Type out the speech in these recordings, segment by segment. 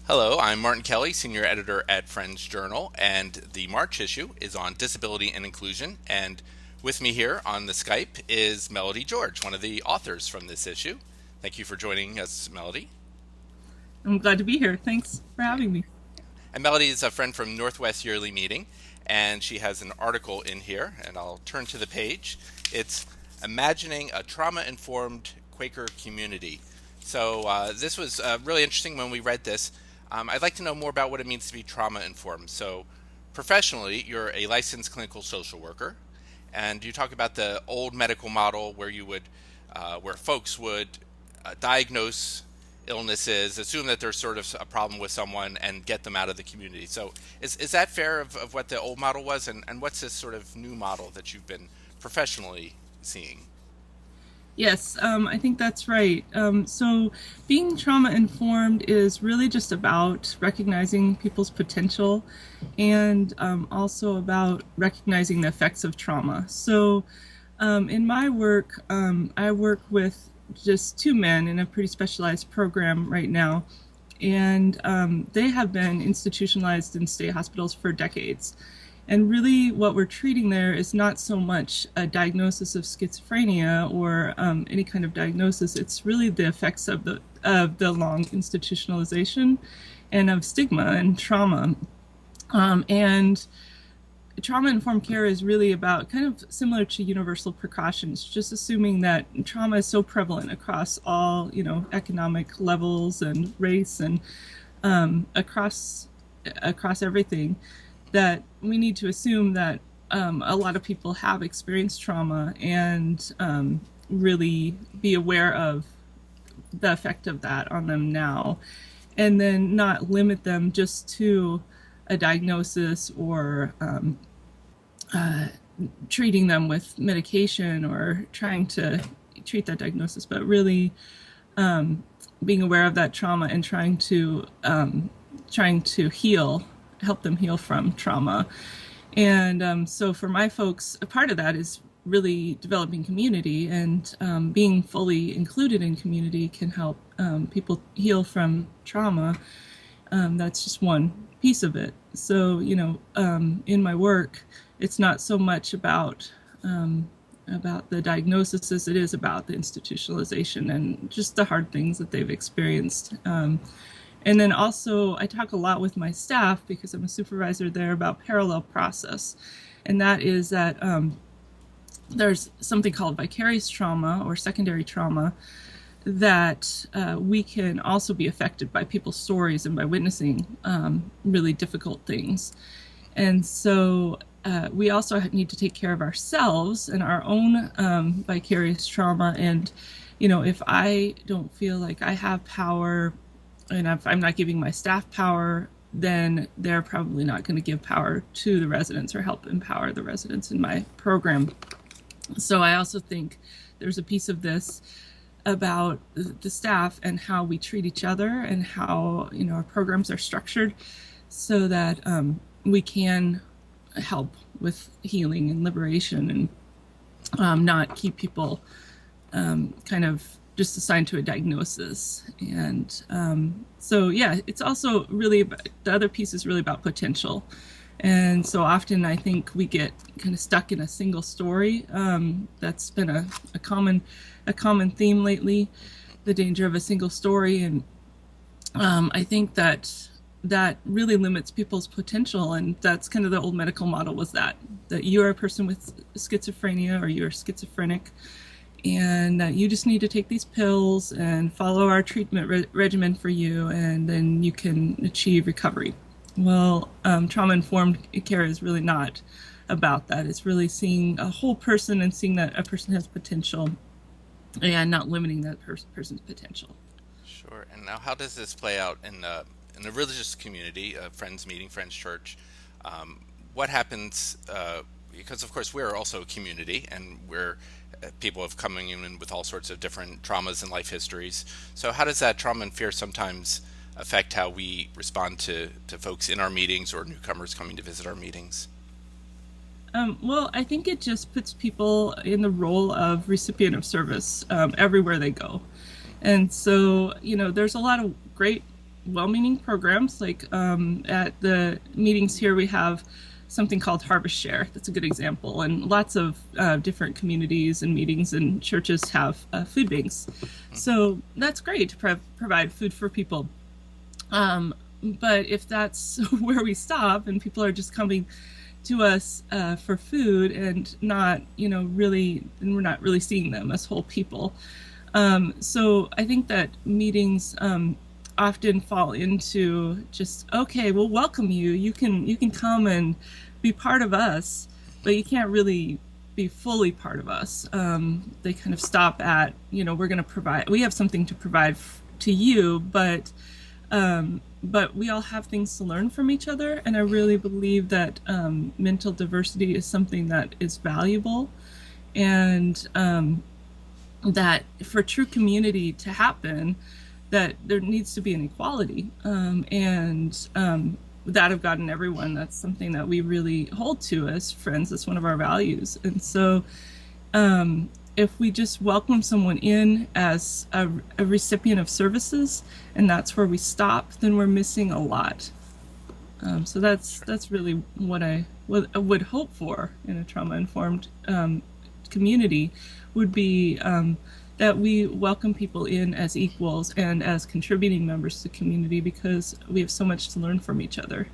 Hello, I'm Martin Kelly, Senior Editor at Friends Journal, and the March issue is on disability and inclusion. And with me here on the Skype is Melody George, one of the authors from this issue. Thank you for joining us, Melody. I'm glad to be here. Thanks for having me. And Melody is a friend from Northwest Yearly Meeting, and she has an article in here, and I'll turn to the page. It's Imagining a Trauma-Informed Quaker Community. So this was really interesting when we read this. I'd like to know more about what it means to be trauma-informed. So professionally, you're a licensed clinical social worker, and you talk about the old medical model where folks would diagnose illnesses, assume that there's sort of a problem with someone, and get them out of the community. So is that fair of what the old model was, and what's this sort of new model that you've been professionally seeing? Yes, I think that's right. So, being trauma informed is really just about recognizing people's potential and also about recognizing the effects of trauma. So, in my work, I work with just two men in a pretty specialized program right now, and they have been institutionalized in state hospitals for decades. And really, what we're treating there is not so much a diagnosis of schizophrenia or any kind of diagnosis. It's really the effects of the long institutionalization and of stigma and trauma. And trauma-informed care is really about kind of similar to universal precautions, just assuming that trauma is so prevalent across all economic levels and race and across everything, that we need to assume that a lot of people have experienced trauma and really be aware of the effect of that on them now, and then not limit them just to a diagnosis or treating them with medication or trying to treat that diagnosis, but really being aware of that trauma and trying to help them heal from trauma. And so for my folks, a part of that is really developing community, and being fully included in community can help people heal from trauma. That's just one piece of it. So, in my work, it's not so much about the diagnosis as it is about the institutionalization and just the hard things that they've experienced. And then also, I talk a lot with my staff because I'm a supervisor there about parallel process. And that is that there's something called vicarious trauma or secondary trauma that we can also be affected by people's stories and by witnessing really difficult things. And so we also need to take care of ourselves and our own vicarious trauma. And, if I don't feel like I have power, and if I'm not giving my staff power, then they're probably not going to give power to the residents or help empower the residents in my program. So I also think there's a piece of this about the staff and how we treat each other and how our programs are structured so that we can help with healing and liberation, and not keep people kind of just assigned to a diagnosis. And so, yeah, it's also really the other piece is really about potential. And so often I think we get kind of stuck in a single story. That's been a common theme lately, the danger of a single story. And I think that really limits people's potential. And that's kind of the old medical model, was that you're a person with schizophrenia or you're schizophrenic, and that you just need to take these pills and follow our treatment regimen for you, and then you can achieve recovery. Well, trauma-informed care is really not about that. It's really seeing a whole person and seeing that a person has potential and not limiting that person's potential. Sure. And now, how does this play out in the religious community, a Friends meeting, Friends church? What happens? Because of course we're also a community, and we're people have coming in with all sorts of different traumas and life histories. So how does that trauma and fear sometimes affect how we respond to folks in our meetings or newcomers coming to visit our meetings? Well, I think it just puts people in the role of recipient of service everywhere they go. And so, there's a lot of great well-meaning programs. Like at the meetings here, we have something called Harvest Share. That's a good example. And lots of different communities and meetings and churches have food banks. So that's great to provide food for people. But if that's where we stop and people are just coming to us for food and not, really, and we're not really seeing them as whole people. So I think that meetings often fall into just, okay, we'll welcome you. You can come and be part of us, but you can't really be fully part of us. They kind of stop at, we're going to provide. We have something to provide to you, but we all have things to learn from each other, and I really believe that mental diversity is something that is valuable, and that for true community to happen, that there needs to be an equality, and that of God and everyone. That's something that we really hold to as friends. It's one of our values, and so if we just welcome someone in as a recipient of services, and that's where we stop, then we're missing a lot. So that's really what I would hope for in a trauma-informed community, would be that we welcome people in as equals and as contributing members to the community, because we have so much to learn from each other.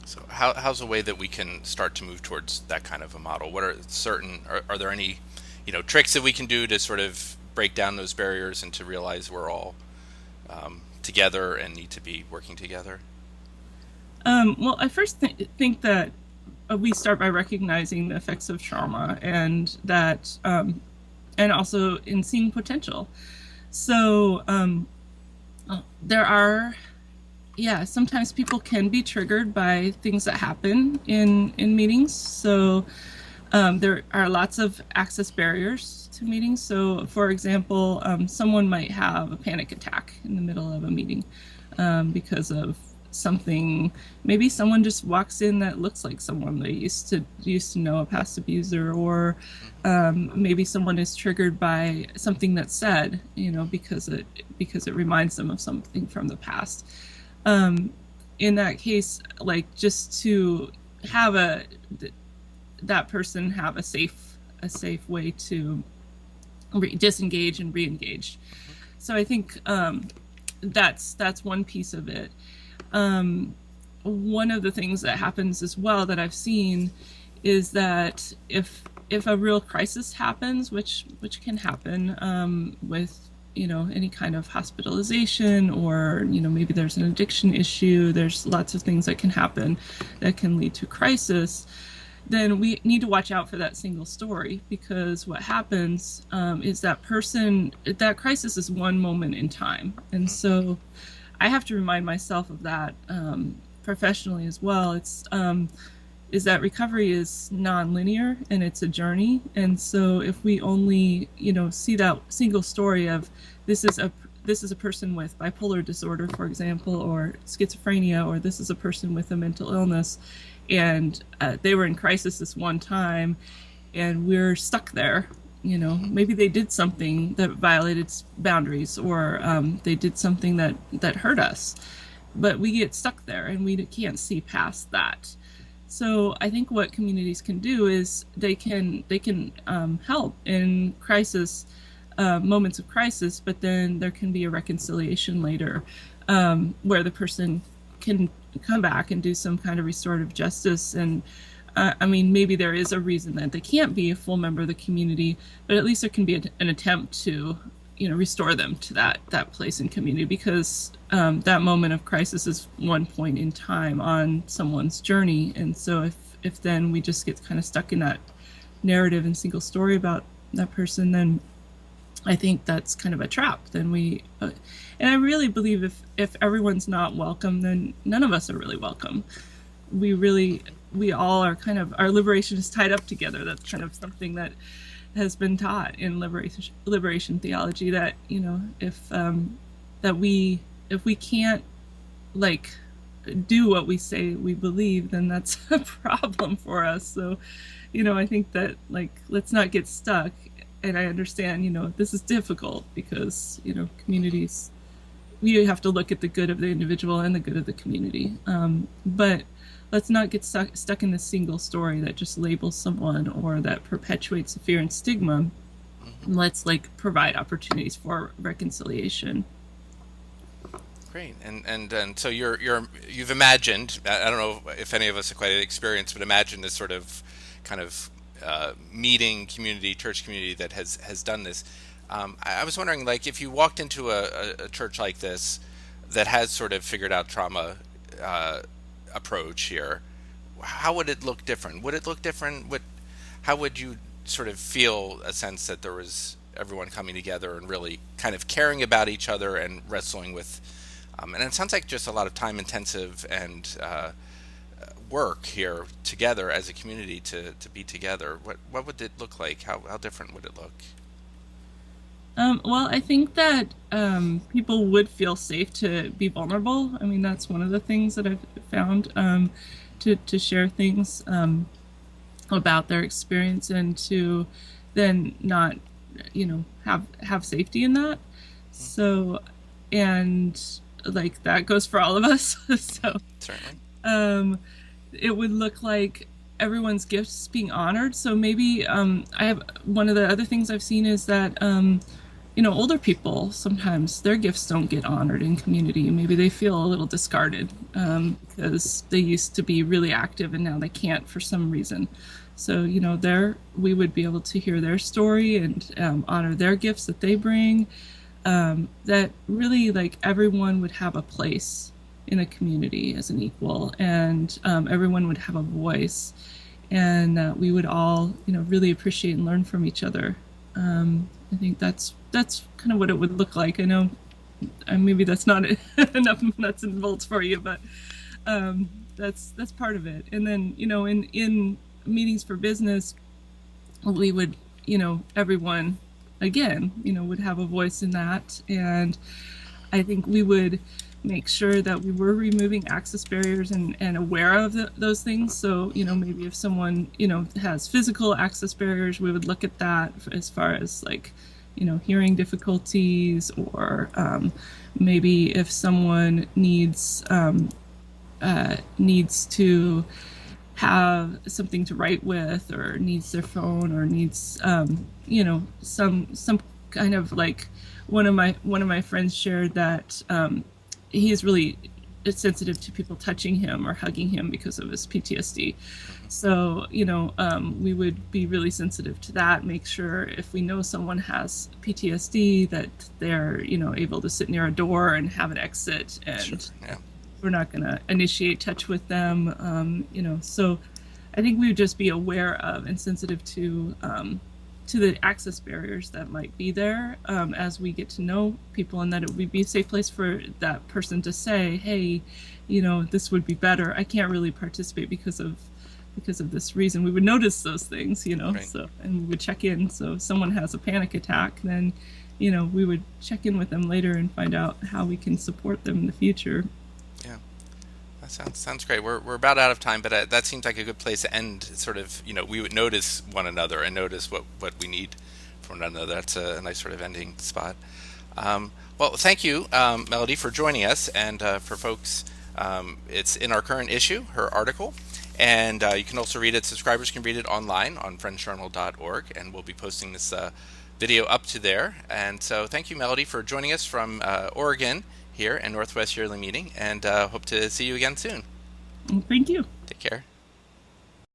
So how's a way that we can start to move towards that kind of a model? What are there any tricks that we can do to sort of break down those barriers and to realize we're all together and need to be working together? Well, I first think that we start by recognizing the effects of trauma, and that, and also in seeing potential. So there are, sometimes people can be triggered by things that happen in meetings. So there are lots of access barriers to meetings. So, for example, someone might have a panic attack in the middle of a meeting because of something. Maybe someone just walks in that looks like someone they used to know, a past abuser, or maybe someone is triggered by something that's said, because it reminds them of something from the past. In that case, like, just to have that person have a safe way to disengage and re-engage. So I think that's one piece of it. One of the things that happens as well that I've seen is that if a real crisis happens, which can happen with any kind of hospitalization, or maybe there's an addiction issue, there's lots of things that can happen that can lead to crisis, then we need to watch out for that single story, because what happens is that crisis is one moment in time. And so I have to remind myself of that professionally as well. Is that recovery is non-linear, and it's a journey. And so if we only see that single story of this is a person with bipolar disorder, for example, or schizophrenia, or this is a person with a mental illness, and they were in crisis this one time, and we're stuck there. Maybe they did something that violated boundaries, or they did something that hurt us, but we get stuck there and we can't see past that. So I think what communities can do is they can help in crisis, moments of crisis, but then there can be a reconciliation later, where the person can come back and do some kind of restorative justice. And maybe there is a reason that they can't be a full member of the community, but at least there can be an attempt to restore them to that place in community, because that moment of crisis is one point in time on someone's journey. And so if then we just get kind of stuck in that narrative and single story about that person, then I think that's kind of a trap. Then and I really believe if everyone's not welcome, then none of us are really welcome. We all are kind of, our liberation is tied up together. That's kind of something that has been taught in liberation theology, that if we can't do what we say we believe, then that's a problem for us. So I think that, let's not get stuck. And I understand this is difficult, because communities we have to look at the good of the individual and the good of the community. But let's not get stuck in this single story that just labels someone or that perpetuates fear and stigma. Hmm. Let's like provide opportunities for reconciliation. Great. And so you've imagined. I don't know if any of us have quite experienced, but imagine this sort of kind of meeting community, church community that has done this. I was wondering, like, if you walked into a church like this that has sort of figured out trauma uh, approach here, how would it look different? Would it look different? How would you sort of feel a sense that there was everyone coming together and really kind of caring about each other and wrestling with, and it sounds like just a lot of time intensive and work here together as a community to be together. What would it look like? How different would it look? Well, I think that people would feel safe to be vulnerable. I mean, that's one of the things that I've found, to share things about their experience and to then not, have safety in that. So, and like that goes for all of us. So, Certainly. um, it would look like everyone's gifts being honored. So maybe I have one of the other things I've seen is that older people sometimes their gifts don't get honored in community. Maybe they feel a little discarded because they used to be really active and now they can't for some reason. So there we would be able to hear their story and honor their gifts that they bring. That really like everyone would have a place in a community as an equal, and everyone would have a voice, and we would all, really appreciate and learn from each other. I think that's kind of what it would look like. I know maybe that's not enough nuts and bolts for you, but that's part of it. And then in meetings for business, we would everyone again would have a voice in that, and I think we would make sure that we were removing access barriers and aware of those things. So, maybe if someone, has physical access barriers, we would look at that as far as like, hearing difficulties, or maybe if someone needs to have something to write with, or needs their phone, or needs some kind of like one of my friends shared that he is really sensitive to people touching him or hugging him because of his PTSD. So, we would be really sensitive to that. Make sure if we know someone has PTSD that they're, able to sit near a door and have an exit, Sure. and Yeah. we're not going to initiate touch with them. So I think we would just be aware of and sensitive to the access barriers that might be there as we get to know people, and that it would be a safe place for that person to say, hey, this would be better. I can't really participate because of this reason. We would notice those things, Right. so, and we would check in. So if someone has a panic attack, then we would check in with them later and find out how we can support them in the future. Yeah. That sounds great. We're about out of time, but that seems like a good place to end. Sort of, we would notice one another and notice what we need from one another. That's a nice sort of ending spot. Well, thank you, Melody, for joining us, and for folks, it's in our current issue, her article, and you can also read it. Subscribers can read it online on friendsjournal.org, and we'll be posting this video up to there. And so, thank you, Melody, for joining us from Oregon here in Northwest Yearly Meeting, and hope to see you again soon. Thank you. Take care.